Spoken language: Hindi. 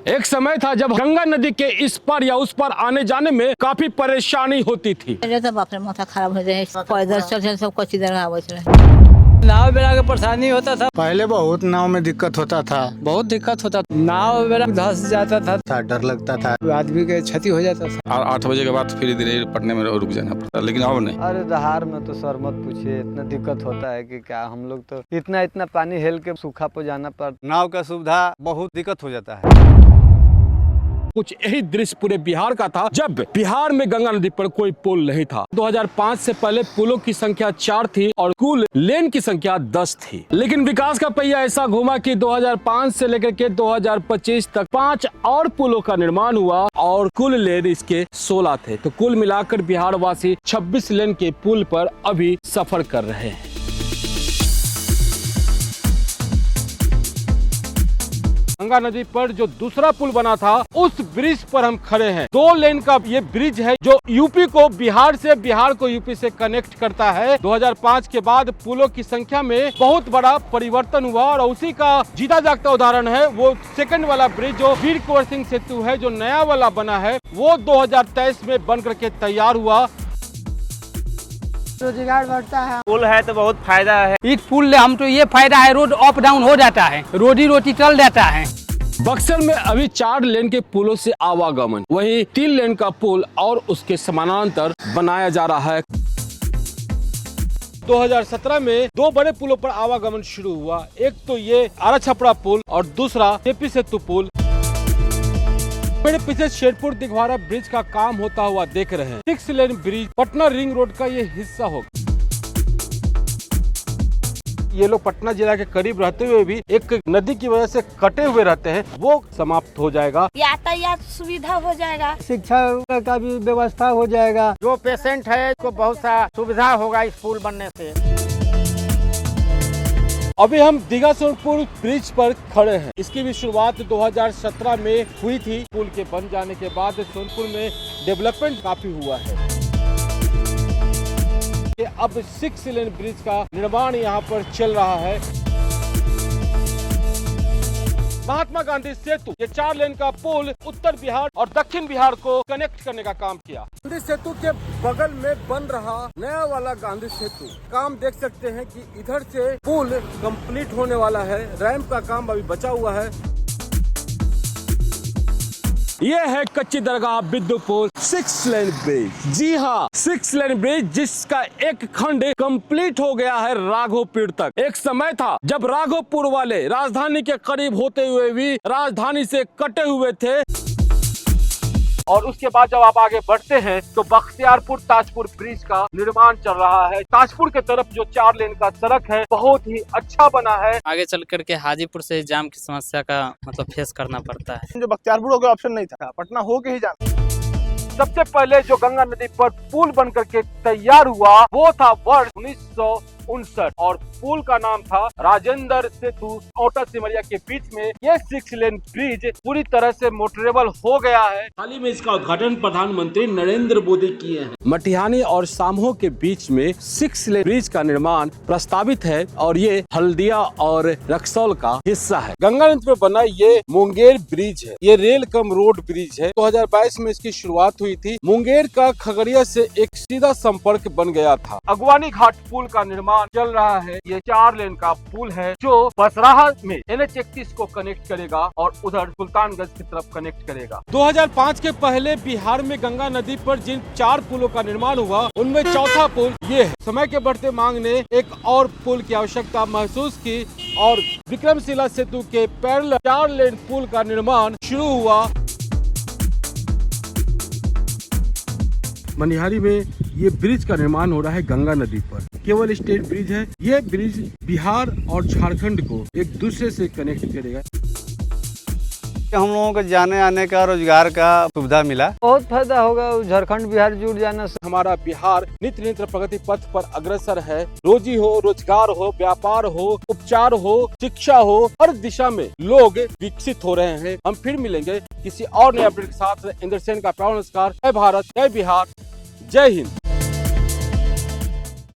एक समय था जब गंगा नदी के इस पार या उस पार आने जाने में काफी परेशानी होती थी। तो बाप रे माथा खराब हो जाए, पैदल चल सब कुछ इधर आवत रहे। नाव बेड़ा के परेशानी होता था। पहले बहुत नाव में दिक्कत होता था, बहुत दिक्कत होता था। नाव बेड़ा धंस जाता था, डर लगता था, आदमी के क्षति हो जाता था। और 8 बजे के बाद फिर धीरे पटने में रुक जाना पड़ता, लेकिन अब नहीं। अरे दहाड़ में तो सर मत पूछिए, इतना दिक्कत होता है कि क्या हम लोग तो इतना पानी हेल के सूखा पे जाना पड़ता। नाव का सुविधा बहुत दिक्कत हो जाता है। कुछ यही दृश्य पूरे बिहार का था जब बिहार में गंगा नदी पर कोई पुल नहीं था। 2005 से पहले पुलों की संख्या 4 थी और कुल लेन की संख्या 10 थी। लेकिन विकास का पहिया ऐसा घूमा कि 2005 से लेकर के 2025 तक 5 और पुलों का निर्माण हुआ और कुल लेन इसके 16 थे। तो कुल मिलाकर बिहार वासी 26 लेन के पुल पर अभी सफर कर रहे हैं। गंगा नदी पर जो दूसरा पुल बना था उस ब्रिज पर हम खड़े हैं। 2 लेन का ये ब्रिज है जो यूपी को बिहार से, बिहार को यूपी से कनेक्ट करता है। 2005 के बाद पुलों की संख्या में बहुत बड़ा परिवर्तन हुआ और उसी का जीता जागता उदाहरण है वो सेकंड वाला ब्रिज जो वीर कुंवर सिंह सेतु है, जो नया वाला बना है वो 2023 में बन करके तैयार हुआ। रोजगार बढ़ता है, पुल है तो बहुत फायदा है। इस पुल से हम तो ये फायदा है, रोड अप डाउन हो जाता है, रोजी रोटी चल जाता है। बक्सर में अभी 4 लेन के पुलों से आवागमन, वहीं 3 लेन का पुल और उसके समानांतर बनाया जा रहा है। 2017 में 2 बड़े पुलों पर आवागमन शुरू हुआ। एक तो ये आरा छपरा पुल और दूसरा केपी सेतु पुल। मेरे पीछे शेरपुर दिघवारा ब्रिज का काम होता हुआ देख रहे हैं। 6 lane bridge Patna ring road का ये हिस्सा होगा। ये लोग पटना जिला के करीब रहते हुए भी एक नदी की वजह से कटे हुए रहते हैं, वो समाप्त हो जाएगा। यातायात सुविधा हो जाएगा, शिक्षा का भी व्यवस्था हो जाएगा। जो पेशेंट है उसको बहुत सा सुविधा होगा इस पुल बनने से। अभी हम दीघा सोनपुर ब्रिज पर खड़े हैं। इसकी भी शुरुआत 2017 में हुई थी। पुल के बन जाने के बाद सोनपुर में डेवलपमेंट काफी हुआ है। अब 6 लेन ब्रिज का निर्माण यहाँ पर चल रहा है। महात्मा गांधी सेतु, ये 4 लेन का पुल उत्तर बिहार और दक्षिण बिहार को कनेक्ट करने का काम किया। गांधी सेतु के बगल में बन रहा नया वाला गांधी सेतु काम देख सकते हैं कि इधर से पुल कंप्लीट होने वाला है। रैंप का काम अभी बचा हुआ है। ये है कच्ची दरगाह बिद्दुपुर 6 लेन ब्रिज। जी हाँ, 6 लेन ब्रिज जिसका एक खंड कंप्लीट हो गया है राघोपुर तक। एक समय था जब राघोपुर वाले राजधानी के करीब होते हुए भी राजधानी से कटे हुए थे। और उसके बाद जब आप आगे बढ़ते हैं तो बख्तियारपुर ताजपुर ब्रिज का निर्माण चल रहा है। ताजपुर के तरफ जो 4 लेन का सड़क है बहुत ही अच्छा बना है। आगे चल करके हाजीपुर से जाम की समस्या का फेस करना पड़ता है। जो बख्तियारपुर हो गया ऑप्शन नहीं था, पटना हो के ही जाना। सबसे पहले जो गंगा नदी पर पुल बन करके तैयार हुआ वो था वर्ष 1959 और पुल का नाम था राजेंद्र सेतु। औटा सिमरिया के बीच में ये 6 लेन ब्रिज पूरी तरह से मोटरेबल हो गया है। हाल ही में इसका उद्घाटन प्रधानमंत्री नरेंद्र मोदी किए हैं। मटिहानी और सामहो के बीच में 6 लेन ब्रिज का निर्माण प्रस्तावित है और ये हल्दिया और रक्सौल का हिस्सा है। गंगा नदी पर बना ये मुंगेर ब्रिज है। ये रेल कम रोड ब्रिज है। 2022 में इसकी शुरुआत हुई थी। मुंगेर का खगड़िया से एक सीधा संपर्क बन गया था। अगवानी घाट पुल का निर्माण चल रहा है। ये 4 लेन का पुल है जो बसराहा में NH-31 को कनेक्ट करेगा और उधर सुल्तानगंज की तरफ कनेक्ट करेगा। 2005 के पहले बिहार में गंगा नदी पर जिन 4 पुलों का निर्माण हुआ उनमें चौथा पुल ये है। समय के बढ़ते मांग ने एक और पुल की आवश्यकता महसूस की और विक्रमशिला सेतु के पैरेलल 4 लेन पुल का निर्माण शुरू हुआ। मनिहारी में ये ब्रिज का निर्माण हो रहा है गंगा नदी पर। केवल स्टेट ब्रिज है। ये ब्रिज बिहार और झारखंड को एक दूसरे से कनेक्ट करेगा। हम लोगों को जाने आने का, रोजगार का सुविधा मिला, बहुत फायदा होगा। झारखंड बिहार जुड़ जाने से हमारा बिहार नित्य नित्य प्रगति पथ पर अग्रसर है। रोजी हो, रोजगार हो, व्यापार हो, उपचार हो, शिक्षा हो, हर दिशा में लोग विकसित हो रहे हैं। हम फिर मिलेंगे किसी और नए अपडेट के साथ। इंद्र सेन का प्यार नमस्कार। जय भारत, जय बिहार, जय हिंद।